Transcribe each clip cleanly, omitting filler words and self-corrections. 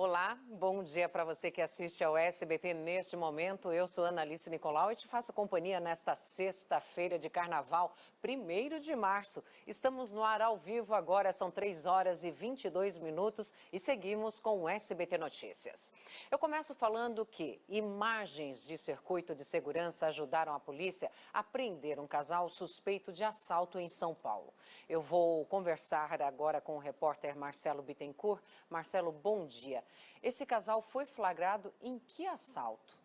Olá, bom dia para você que assiste ao SBT neste momento. Eu sou Analice Nicolau e te faço companhia nesta sexta-feira de carnaval, 1º de março. Estamos no ar ao vivo agora, são 3 horas e 22 minutos e seguimos com o SBT Notícias. Eu começo falando que imagens de circuito de segurança ajudaram a polícia a prender um casal suspeito de assalto em São Paulo. Eu vou conversar agora com o repórter Marcelo Bittencourt. Marcelo, bom dia. Esse casal foi flagrado em que assalto?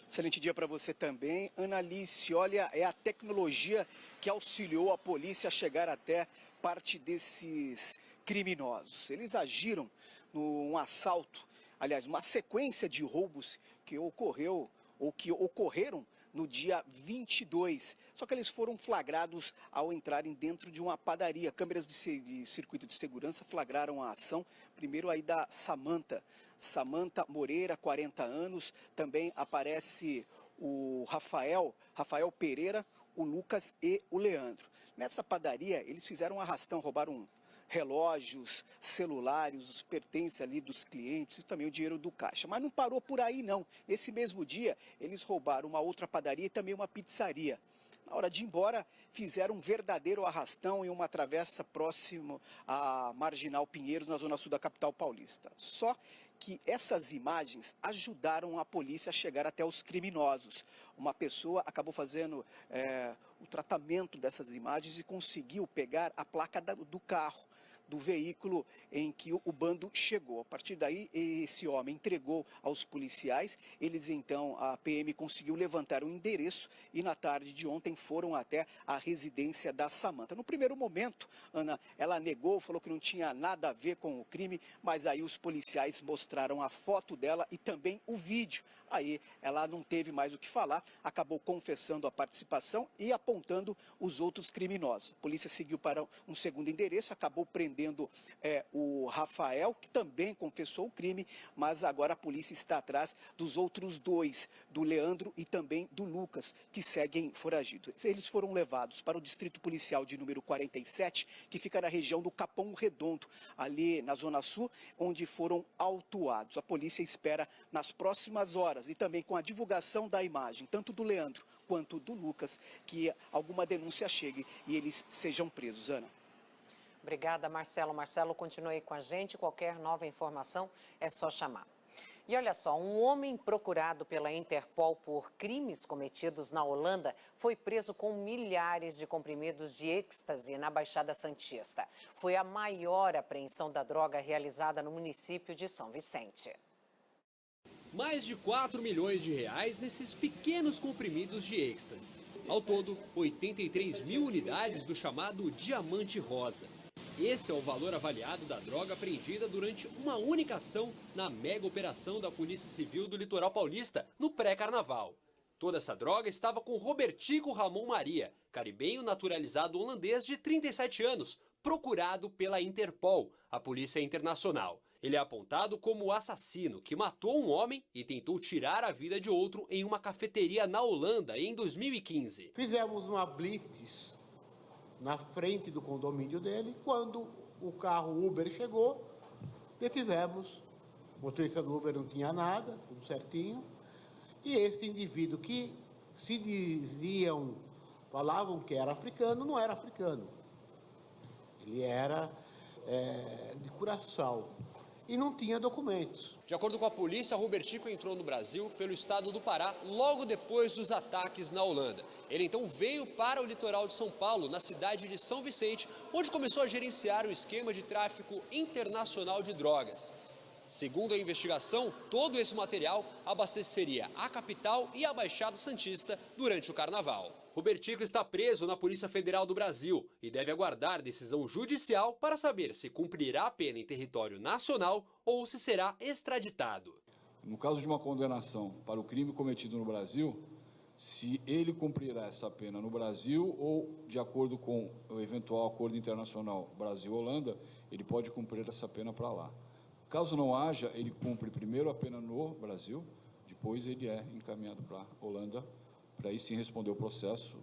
Excelente dia para você também, Analice. Olha, é a tecnologia que auxiliou a polícia a chegar até parte desses criminosos. Eles agiram num assalto, aliás, uma sequência de roubos que ocorreram no dia 22. Só que eles foram flagrados ao entrarem dentro de uma padaria. Câmeras de circuito de segurança flagraram a ação, primeiro aí da Samanta Moreira, 40 anos. Também aparece o Rafael Pereira, o Lucas e o Leandro. Nessa padaria, eles fizeram um arrastão, roubaram relógios, celulares, os pertences ali dos clientes e também o dinheiro do caixa. Mas não parou por aí não. Nesse mesmo dia, eles roubaram uma outra padaria e também uma pizzaria. Na hora de ir embora, fizeram um verdadeiro arrastão em uma travessa próximo à Marginal Pinheiros, na zona sul da capital paulista. Só que essas imagens ajudaram a polícia a chegar até os criminosos. Uma pessoa acabou fazendo o tratamento dessas imagens e conseguiu pegar a placa do carro, do veículo em que o bando chegou. A partir daí, esse homem entregou aos policiais. Eles então, a PM conseguiu levantar o endereço e na tarde de ontem foram até a residência da Samanta. No primeiro momento, Ana, ela negou, falou que não tinha nada a ver com o crime, mas aí os policiais mostraram a foto dela e também o vídeo. Aí ela não teve mais o que falar, acabou confessando a participação e apontando os outros criminosos. A polícia seguiu para um segundo endereço, acabou prendendo o Rafael, que também confessou o crime, mas agora a polícia está atrás dos outros dois, do Leandro e também do Lucas, que seguem foragidos. Eles foram levados para o distrito policial de número 47, que fica na região do Capão Redondo, ali na Zona Sul, onde foram autuados. A polícia espera nas próximas horas e também com a divulgação da imagem, tanto do Leandro quanto do Lucas, que alguma denúncia chegue e eles sejam presos, Ana. Obrigada, Marcelo. Marcelo, continue aí com a gente. Qualquer nova informação é só chamar. E olha só, um homem procurado pela Interpol por crimes cometidos na Holanda foi preso com milhares de comprimidos de êxtase na Baixada Santista. Foi a maior apreensão da droga realizada no município de São Vicente. Mais de 4 milhões de reais nesses pequenos comprimidos de êxtase. Ao todo, 83 mil unidades do chamado diamante rosa. Esse é o valor avaliado da droga apreendida durante uma única ação na mega operação da Polícia Civil do Litoral Paulista, no pré-carnaval. Toda essa droga estava com Robertico Ramon Maria, caribenho naturalizado holandês de 37 anos, procurado pela Interpol, a Polícia Internacional. Ele é apontado como o assassino que matou um homem e tentou tirar a vida de outro em uma cafeteria na Holanda em 2015. Fizemos uma blitz na frente do condomínio dele. Quando o carro Uber chegou, detivemos. O motorista do Uber não tinha nada, tudo certinho. E esse indivíduo que falavam que era africano, não era africano. Ele era de Curaçao e não tinha documentos. De acordo com a polícia, Robertico entrou no Brasil pelo estado do Pará logo depois dos ataques na Holanda. Ele então veio para o litoral de São Paulo, na cidade de São Vicente, onde começou a gerenciar um esquema de tráfico internacional de drogas. Segundo a investigação, todo esse material abasteceria a capital e a Baixada Santista durante o carnaval. Robertico está preso na Polícia Federal do Brasil e deve aguardar decisão judicial para saber se cumprirá a pena em território nacional ou se será extraditado. No caso de uma condenação para o crime cometido no Brasil, se ele cumprirá essa pena no Brasil ou, de acordo com o eventual acordo internacional Brasil-Holanda, ele pode cumprir essa pena para lá. Caso não haja, ele cumpre primeiro a pena no Brasil, depois ele é encaminhado para a Holanda, para aí sim responder o processo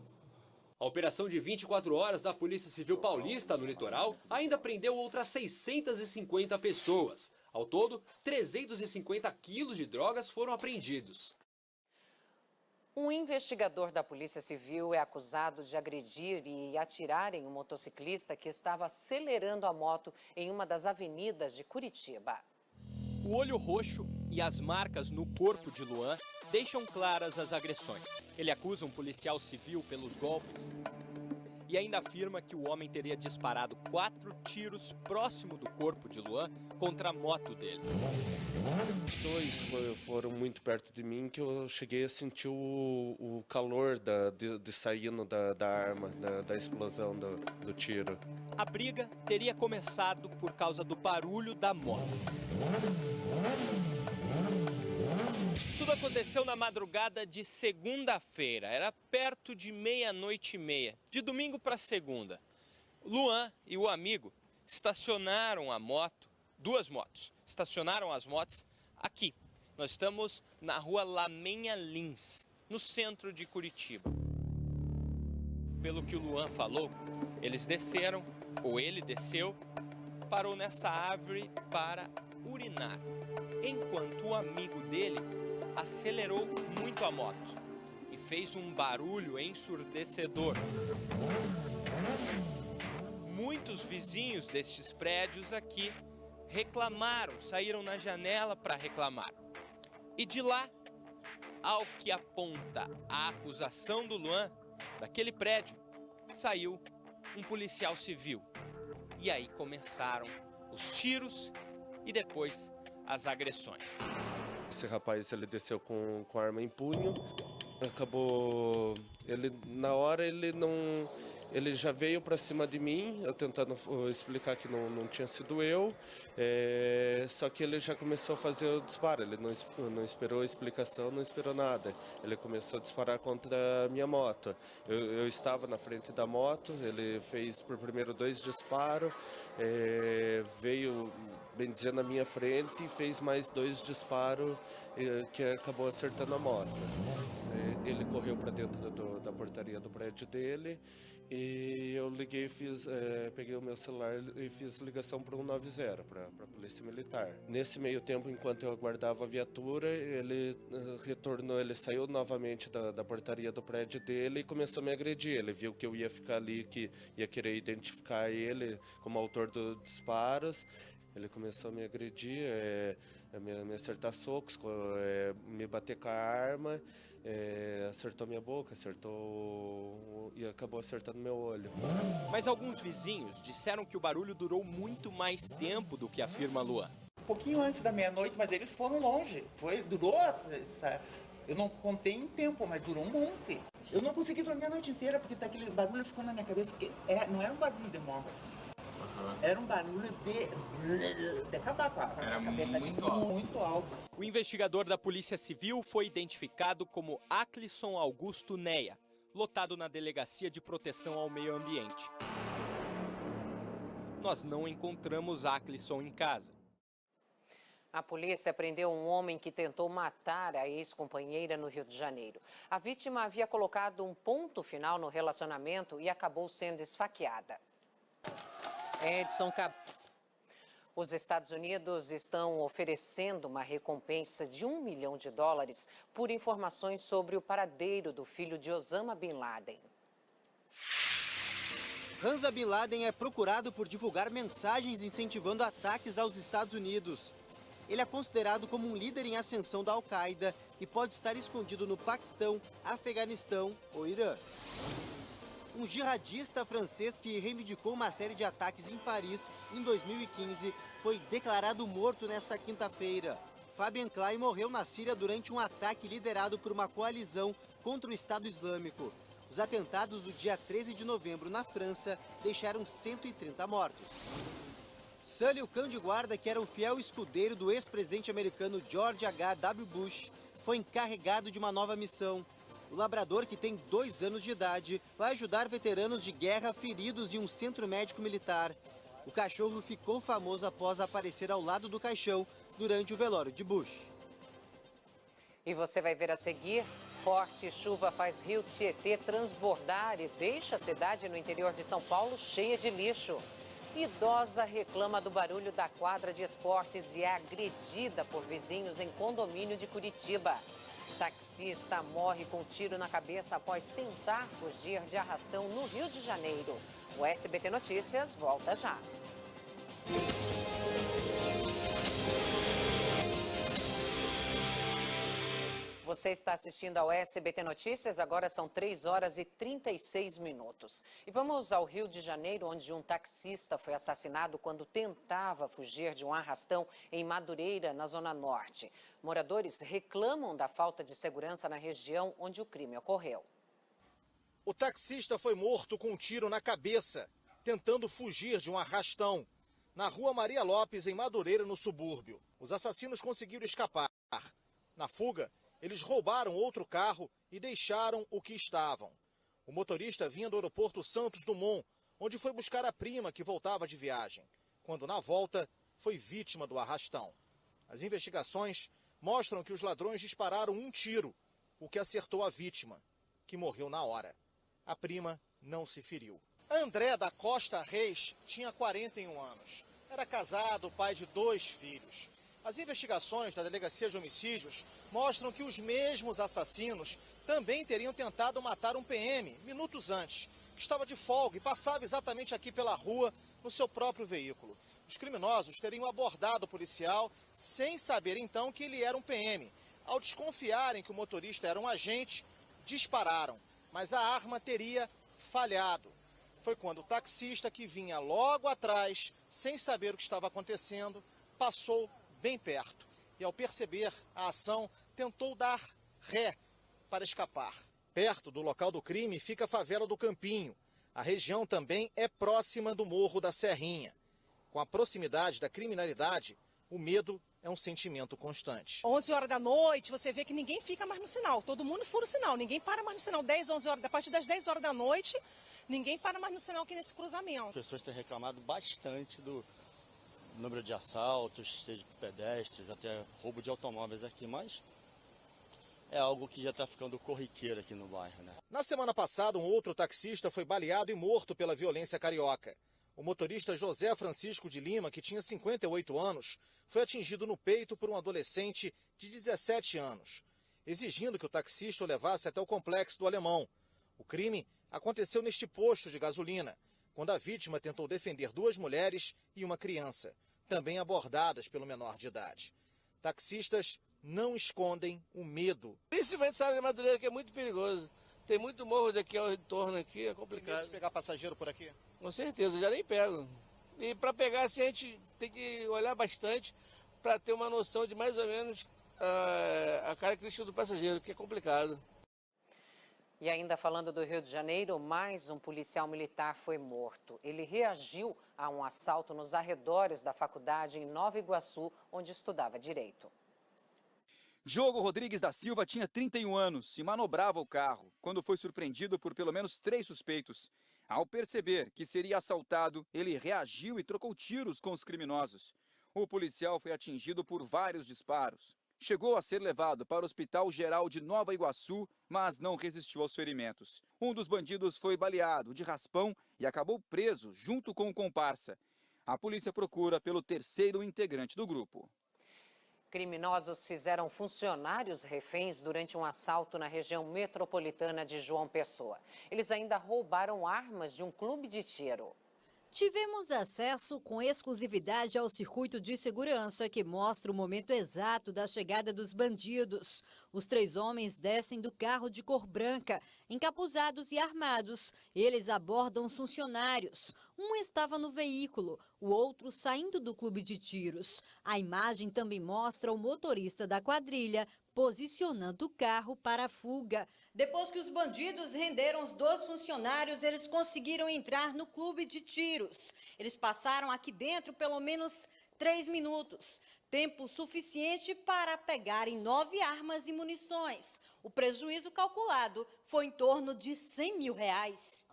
A operação de 24 horas da Polícia Civil Paulista no litoral ainda prendeu outras 650 pessoas. Ao todo, 350 quilos de drogas foram apreendidos. Um investigador da Polícia Civil é acusado de agredir e atirar em um motociclista que estava acelerando a moto em uma das avenidas de Curitiba. O olho roxo e as marcas no corpo de Luan deixam claras as agressões. Ele acusa um policial civil pelos golpes e ainda afirma que o homem teria disparado 4 tiros próximo do corpo de Luan contra a moto dele. Dois foram muito perto de mim que eu cheguei a sentir o calor de saindo da arma, da explosão do tiro. A briga teria começado por causa do barulho da moto. Tudo aconteceu na madrugada de segunda-feira, era perto de 00:30, de domingo para segunda. Luan e o amigo estacionaram a moto, 2 motos, estacionaram as motos aqui. Nós estamos na rua Lamenha Lins, no centro de Curitiba. Pelo que o Luan falou, eles desceram, ou ele desceu, parou nessa árvore para urinar, enquanto o amigo dele acelerou muito a moto e fez um barulho ensurdecedor. Muitos vizinhos destes prédios aqui reclamaram, saíram na janela para reclamar. E de lá, ao que aponta a acusação do Luan, daquele prédio, saiu um policial civil. E aí começaram os tiros e depois as agressões. Esse rapaz, ele desceu com a arma em punho, acabou, na hora ele já veio para cima de mim, eu tentando explicar que não tinha sido eu, só que ele já começou a fazer o disparo, ele não esperou explicação, não esperou nada, ele começou a disparar contra a minha moto. Eu estava na frente da moto, ele fez por primeiro 2 disparos, veio bem dizer na minha frente e fez mais 2 disparos que acabou acertando a moto. Ele correu para dentro da portaria do prédio dele e eu liguei, peguei o meu celular e fiz ligação para o 190, para a Polícia Militar. Nesse meio tempo, enquanto eu aguardava a viatura, ele retornou, ele saiu novamente da portaria do prédio dele e começou a me agredir. Ele viu que eu ia ficar ali, que ia querer identificar ele como autor dos disparos. Ele começou a me agredir, me acertar socos, me bater com a arma, acertou minha boca, acertou e acabou acertando meu olho. Mas alguns vizinhos disseram que o barulho durou muito mais tempo do que afirma Luan. Um pouquinho antes da meia-noite, mas eles foram longe. Durou essa... Eu não contei em tempo, mas durou um monte. Eu não consegui dormir a noite inteira, porque aquele barulho ficou na minha cabeça, que não era um barulho de morte. Era um barulho de acabar com a cabeça. Muito alto. O investigador da Polícia Civil foi identificado como Aclisson Augusto Neia, lotado na Delegacia de Proteção ao Meio Ambiente. Nós não encontramos Aclisson em casa. A polícia prendeu um homem que tentou matar a ex-companheira no Rio de Janeiro. A vítima havia colocado um ponto final no relacionamento e acabou sendo esfaqueada. Edson Os Estados Unidos estão oferecendo uma recompensa de $1 milhão por informações sobre o paradeiro do filho de Osama Bin Laden. Hamza Bin Laden é procurado por divulgar mensagens incentivando ataques aos Estados Unidos. Ele é considerado como um líder em ascensão da Al-Qaeda e pode estar escondido no Paquistão, Afeganistão ou Irã. Um jihadista francês que reivindicou uma série de ataques em Paris em 2015 foi declarado morto nesta quinta-feira. Fabian Klein morreu na Síria durante um ataque liderado por uma coalizão contra o Estado Islâmico. Os atentados do dia 13 de novembro na França deixaram 130 mortos. Sully, o cão de guarda que era um fiel escudeiro do ex-presidente americano George H.W. Bush, foi encarregado de uma nova missão. O labrador, que tem 2 anos de idade, vai ajudar veteranos de guerra feridos em um centro médico militar. O cachorro ficou famoso após aparecer ao lado do caixão durante o velório de Bush. E você vai ver a seguir, forte chuva faz Rio Tietê transbordar e deixa a cidade no interior de São Paulo cheia de lixo. Idosa reclama do barulho da quadra de esportes e é agredida por vizinhos em condomínio de Curitiba. Taxista morre com tiro na cabeça após tentar fugir de arrastão no Rio de Janeiro. O SBT Notícias volta já. Você está assistindo ao SBT Notícias, agora são 3 horas e 36 minutos. E vamos ao Rio de Janeiro, onde um taxista foi assassinado quando tentava fugir de um arrastão em Madureira, na Zona Norte. Moradores reclamam da falta de segurança na região onde o crime ocorreu. O taxista foi morto com um tiro na cabeça, tentando fugir de um arrastão, na rua Maria Lopes, em Madureira, no subúrbio. Os assassinos conseguiram escapar. Na fuga, eles roubaram outro carro e deixaram o que estavam. O motorista vinha do aeroporto Santos Dumont, onde foi buscar a prima que voltava de viagem, quando na volta foi vítima do arrastão. As investigações mostram que os ladrões dispararam um tiro, o que acertou a vítima, que morreu na hora. A prima não se feriu. André da Costa Reis tinha 41 anos. Era casado, pai de 2 filhos. As investigações da Delegacia de Homicídios mostram que os mesmos assassinos também teriam tentado matar um PM minutos antes, que estava de folga e passava exatamente aqui pela rua no seu próprio veículo. Os criminosos teriam abordado o policial sem saber então que ele era um PM. Ao desconfiarem que o motorista era um agente, dispararam, mas a arma teria falhado. Foi quando o taxista, que vinha logo atrás, sem saber o que estava acontecendo, passou bem perto e, ao perceber a ação, tentou dar ré para escapar. Perto do local do crime fica a favela do Campinho. A região também é próxima do Morro da Serrinha. Com a proximidade da criminalidade, o medo é um sentimento constante. 11 horas da noite, você vê que ninguém fica mais no sinal. Todo mundo fura o sinal, ninguém para mais no sinal. 10, 11 horas, a partir das 10 horas da noite, ninguém para mais no sinal aqui nesse cruzamento. As pessoas têm reclamado bastante do número de assaltos, seja de pedestres, até roubo de automóveis aqui, mas é algo que já está ficando corriqueiro aqui no bairro, né? Na semana passada, um outro taxista foi baleado e morto pela violência carioca. O motorista José Francisco de Lima, que tinha 58 anos, foi atingido no peito por um adolescente de 17 anos, exigindo que o taxista o levasse até o Complexo do Alemão. O crime aconteceu neste posto de gasolina, quando a vítima tentou defender 2 mulheres e uma criança, também abordadas pelo menor de idade. Taxistas não escondem o medo. Principalmente essa área de Madureira, que é muito perigoso. Tem muito morros aqui ao entorno, aqui, é complicado. Tem medo de pegar passageiro por aqui? Com certeza, eu já nem pego. E para pegar, assim, a gente tem que olhar bastante para ter uma noção de mais ou menos a característica do passageiro, que é complicado. E ainda falando do Rio de Janeiro, mais um policial militar foi morto. Ele reagiu a um assalto nos arredores da faculdade em Nova Iguaçu, onde estudava Direito. Diogo Rodrigues da Silva tinha 31 anos e manobrava o carro quando foi surpreendido por pelo menos 3 suspeitos. Ao perceber que seria assaltado, ele reagiu e trocou tiros com os criminosos. O policial foi atingido por vários disparos. Chegou a ser levado para o Hospital Geral de Nova Iguaçu, mas não resistiu aos ferimentos. Um dos bandidos foi baleado de raspão e acabou preso junto com o comparsa. A polícia procura pelo 3º integrante do grupo. Criminosos fizeram funcionários reféns durante um assalto na região metropolitana de João Pessoa. Eles ainda roubaram armas de um clube de tiro. Tivemos acesso com exclusividade ao circuito de segurança que mostra o momento exato da chegada dos bandidos. Os 3 homens descem do carro de cor branca, encapuzados e armados. Eles abordam os funcionários. Um estava no veículo, o outro saindo do clube de tiros. A imagem também mostra o motorista da quadrilha posicionando o carro para a fuga. Depois que os bandidos renderam os 2 funcionários, eles conseguiram entrar no clube de tiros. Eles passaram aqui dentro pelo menos 3 minutos. Tempo suficiente para pegarem 9 armas e munições. O prejuízo calculado foi em torno de R$100 mil.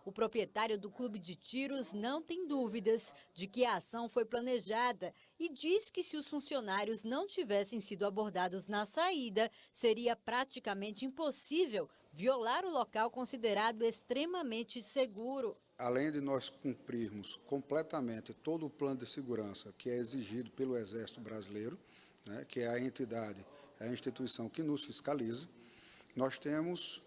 O proprietário do clube de tiros não tem dúvidas de que a ação foi planejada e diz que se os funcionários não tivessem sido abordados na saída, seria praticamente impossível violar o local considerado extremamente seguro. Além de nós cumprirmos completamente todo o plano de segurança que é exigido pelo Exército Brasileiro, né, que é a entidade, a instituição que nos fiscaliza, nós temos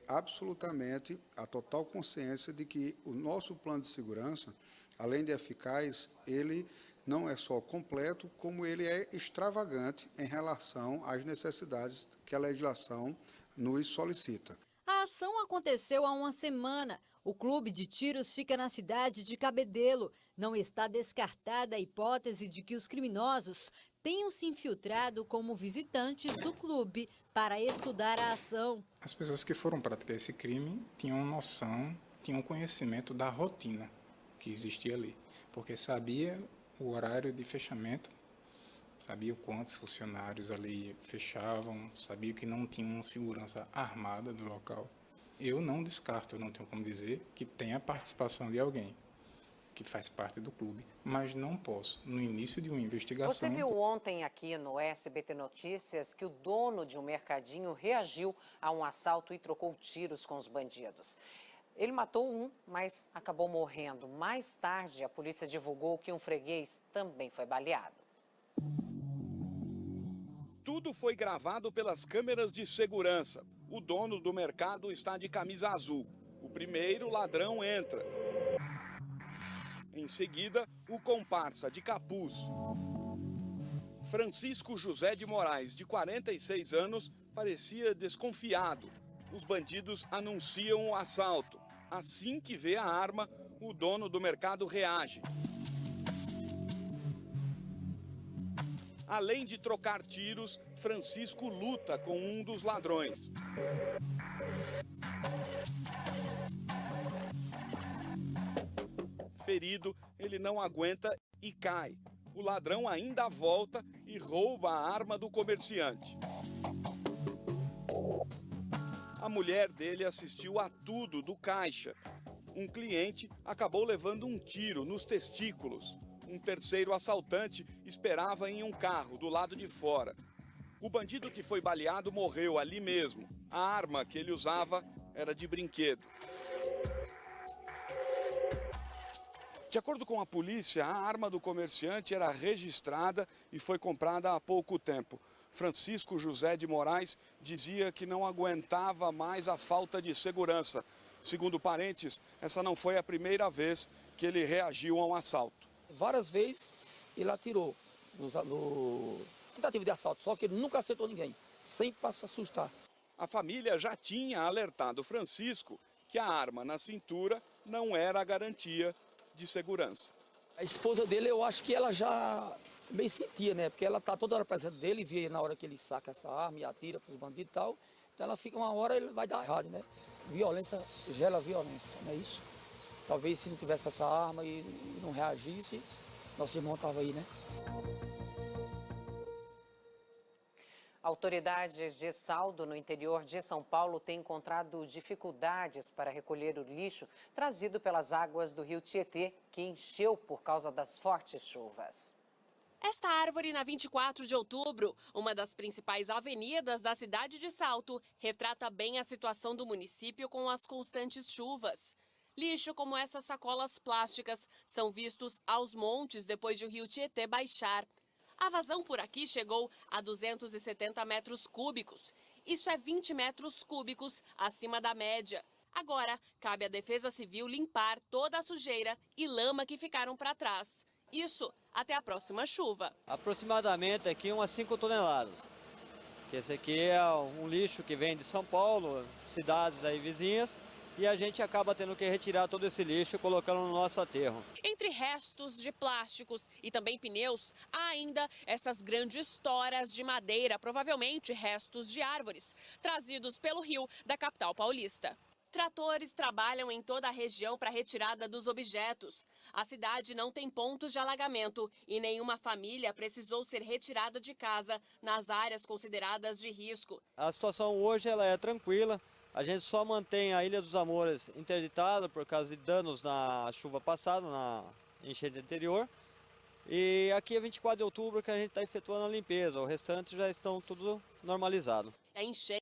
absolutamente a total consciência de que o nosso plano de segurança, além de eficaz, ele não é só completo, como ele é extravagante em relação às necessidades que a legislação nos solicita. A ação aconteceu há uma semana. O clube de tiros fica na cidade de Cabedelo. Não está descartada a hipótese de que os criminosos tenham se infiltrado como visitantes do clube para estudar a ação. As pessoas que foram praticar esse crime tinham noção, tinham conhecimento da rotina que existia ali, porque sabia o horário de fechamento, sabia quantos funcionários ali fechavam, sabia que não tinha uma segurança armada do local. Eu não descarto, eu não tenho como dizer que tem a participação de alguém que faz parte do clube, mas não posso, no início de uma investigação... Você viu ontem aqui no SBT Notícias que o dono de um mercadinho reagiu a um assalto e trocou tiros com os bandidos. Ele matou um, mas acabou morrendo. Mais tarde, a polícia divulgou que um freguês também foi baleado. Tudo foi gravado pelas câmeras de segurança. O dono do mercado está de camisa azul. O primeiro ladrão entra. Em seguida, o comparsa de capuz. Francisco José de Moraes, de 46 anos, parecia desconfiado. Os bandidos anunciam o assalto. Assim que vê a arma, o dono do mercado reage. Além de trocar tiros, Francisco luta com um dos ladrões. Ferido, ele não aguenta e cai. O ladrão ainda volta e rouba a arma do comerciante. A mulher dele assistiu a tudo do caixa. Um cliente acabou levando um tiro nos testículos. Um terceiro assaltante esperava em um carro do lado de fora. O bandido que foi baleado morreu ali mesmo. A arma que ele usava era de brinquedo. De acordo com a polícia, a arma do comerciante era registrada e foi comprada há pouco tempo. Francisco José de Moraes dizia que não aguentava mais a falta de segurança. Segundo parentes, essa não foi a primeira vez que ele reagiu a um assalto. Várias vezes ele atirou no tentativa de assalto, só que ele nunca acertou ninguém, sempre para se assustar. A família já tinha alertado Francisco que a arma na cintura não era a garantia de segurança. A esposa dele, eu acho que ela já bem sentia, né? Porque ela tá toda hora presente dele, vê na hora que ele saca essa arma e atira para os bandidos e tal. Então ela fica uma hora, ele vai dar errado, né? Violência gera violência, não é isso? Talvez se não tivesse essa arma e não reagisse, nosso irmão estava aí, né? Autoridades de Saldo, no interior de São Paulo, têm encontrado dificuldades para recolher o lixo trazido pelas águas do rio Tietê, que encheu por causa das fortes chuvas. Esta árvore, na 24 de outubro, uma das principais avenidas da cidade de Salto, retrata bem a situação do município com as constantes chuvas. Lixo como essas sacolas plásticas são vistos aos montes depois de o rio Tietê baixar. A vazão por aqui chegou a 270 metros cúbicos. Isso é 20 metros cúbicos acima da média. Agora, cabe à Defesa Civil limpar toda a sujeira e lama que ficaram para trás. Isso até a próxima chuva. Aproximadamente aqui umas 5 toneladas. Esse aqui é um lixo que vem de São Paulo, cidades aí vizinhas. E a gente acaba tendo que retirar todo esse lixo e colocando no nosso aterro. Entre restos de plásticos e também pneus, há ainda essas grandes toras de madeira, provavelmente restos de árvores, trazidos pelo rio da capital paulista. Tratores trabalham em toda a região para a retirada dos objetos. A cidade não tem pontos de alagamento e nenhuma família precisou ser retirada de casa nas áreas consideradas de risco. A situação hoje ela é tranquila. A gente só mantém a Ilha dos Amores interditada por causa de danos na chuva passada, na enchente anterior. E aqui é 24 de outubro que a gente está efetuando a limpeza. O restante já estão tudo normalizado. A enchente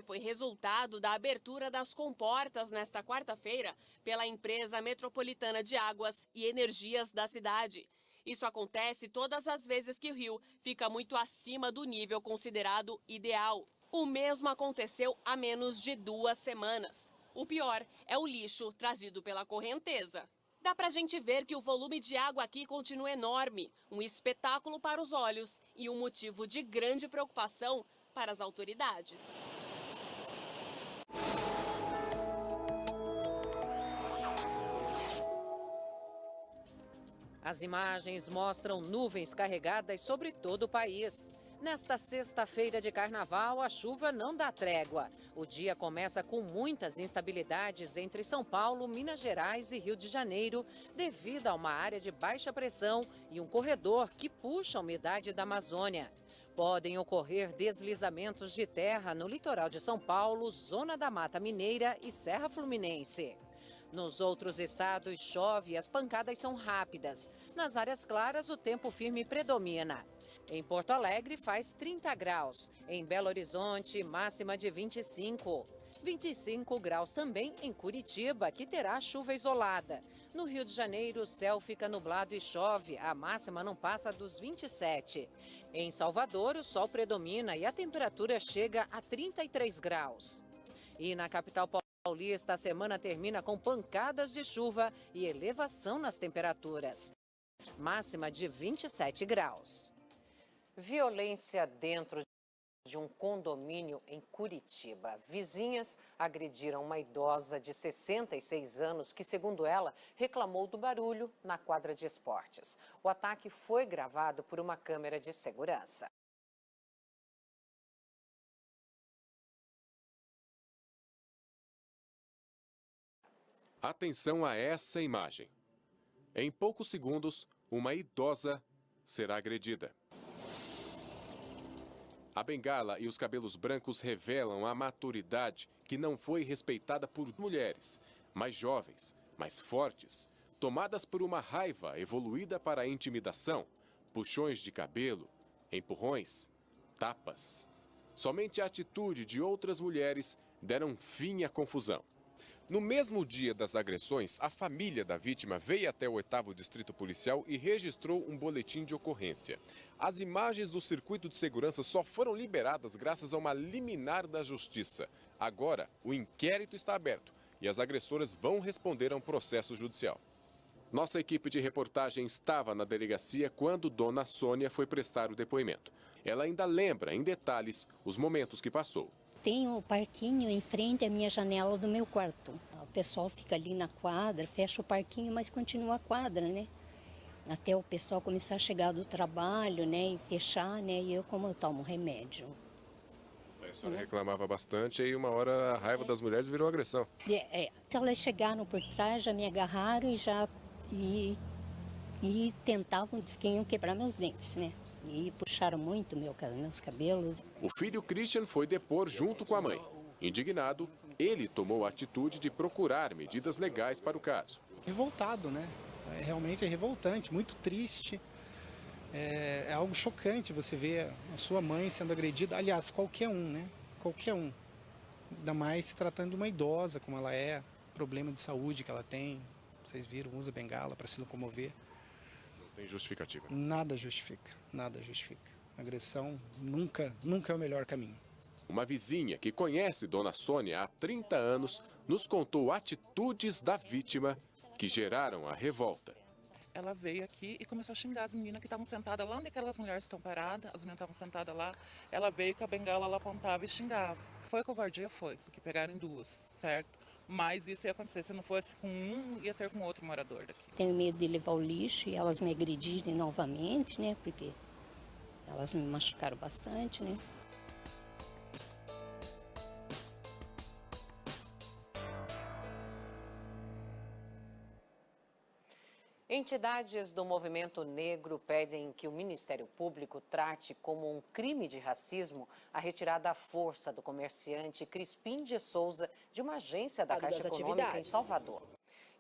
foi resultado da abertura das comportas nesta quarta-feira pela empresa metropolitana de águas e energias da cidade. Isso acontece todas as vezes que o rio fica muito acima do nível considerado ideal. O mesmo aconteceu há menos de 2 semanas. O pior é o lixo trazido pela correnteza. Dá pra gente ver que o volume de água aqui continua enorme, um espetáculo para os olhos e um motivo de grande preocupação para as autoridades. As imagens mostram nuvens carregadas sobre todo o país. Nesta sexta-feira de carnaval, a chuva não dá trégua. O dia começa com muitas instabilidades entre São Paulo, Minas Gerais e Rio de Janeiro, devido a uma área de baixa pressão e um corredor que puxa a umidade da Amazônia. Podem ocorrer deslizamentos de terra no litoral de São Paulo, zona da Mata Mineira e Serra Fluminense. Nos outros estados chove e as pancadas são rápidas. Nas áreas claras, o tempo firme predomina. Em Porto Alegre faz 30 graus. Em Belo Horizonte, máxima de 25. 25 graus também em Curitiba, que terá chuva isolada. No Rio de Janeiro, o céu fica nublado e chove. A máxima não passa dos 27. Em Salvador, o sol predomina e a temperatura chega a 33 graus. E na capital paulista, a semana termina com pancadas de chuva e elevação nas temperaturas. Máxima de 27 graus. Violência dentro de um condomínio em Curitiba. Vizinhas agrediram uma idosa de 66 anos que, segundo ela, reclamou do barulho na quadra de esportes. O ataque foi gravado por uma câmera de segurança. Atenção a essa imagem. Em poucos segundos, uma idosa será agredida. A bengala e os cabelos brancos revelam a maturidade que não foi respeitada por mulheres, mais jovens, mais fortes, tomadas por uma raiva evoluída para a intimidação, puxões de cabelo, empurrões, tapas. Somente a atitude de outras mulheres deram fim à confusão. No mesmo dia das agressões, a família da vítima veio até o 8º Distrito Policial e registrou um boletim de ocorrência. As imagens do circuito de segurança só foram liberadas graças a uma liminar da Justiça. Agora, o inquérito está aberto e as agressoras vão responder a um processo judicial. Nossa equipe de reportagem estava na delegacia quando Dona Sônia foi prestar o depoimento. Ela ainda lembra em detalhes os momentos que passou. Tem o parquinho em frente à minha janela do meu quarto. O pessoal fica ali na quadra, fecha o parquinho, mas continua a quadra, né? Até o pessoal começar a chegar do trabalho, né? E fechar, né? E como eu tomo remédio. A senhora reclamava bastante e uma hora a raiva das mulheres virou agressão. Elas chegaram por trás, já me agarraram e tentavam, diz que iam quebrar meus dentes, né? E puxaram muito meus cabelos. O filho Christian foi depor junto com a mãe. Indignado, ele tomou a atitude de procurar medidas legais para o caso. Revoltado, né? Realmente é revoltante, muito triste. É algo chocante você ver a sua mãe sendo agredida. Aliás, qualquer um, né? Qualquer um. Ainda mais se tratando de uma idosa, como ela é, problema de saúde que ela tem. Vocês viram, usa bengala para se locomover. Tem justificativa. Nada justifica, nada justifica. Agressão nunca é o melhor caminho. Uma vizinha que conhece Dona Sônia há 30 anos nos contou atitudes da vítima que geraram a revolta. Ela veio aqui e começou a xingar as meninas que estavam sentadas lá onde aquelas mulheres estão paradas. As meninas estavam sentadas lá. Ela veio com a bengala, ela apontava e xingava. Foi covardia? Foi, porque pegaram em duas, certo? Mas isso ia acontecer, se não fosse com um, ia ser com outro morador daqui. Tenho medo de levar o lixo e elas me agredirem novamente, né? Porque elas me machucaram bastante, né? Entidades do movimento negro pedem que o Ministério Público trate como um crime de racismo a retirada à força do comerciante Crispim de Souza de uma agência da Caixa Econômica em Salvador.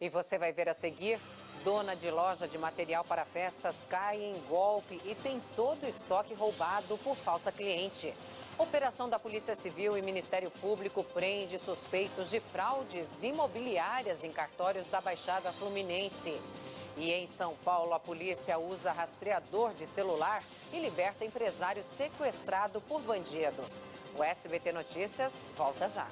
E você vai ver a seguir, dona de loja de material para festas cai em golpe e tem todo o estoque roubado por falsa cliente. Operação da Polícia Civil e Ministério Público prende suspeitos de fraudes imobiliárias em cartórios da Baixada Fluminense. E em São Paulo, a polícia usa rastreador de celular e liberta empresário sequestrado por bandidos. O SBT Notícias volta já.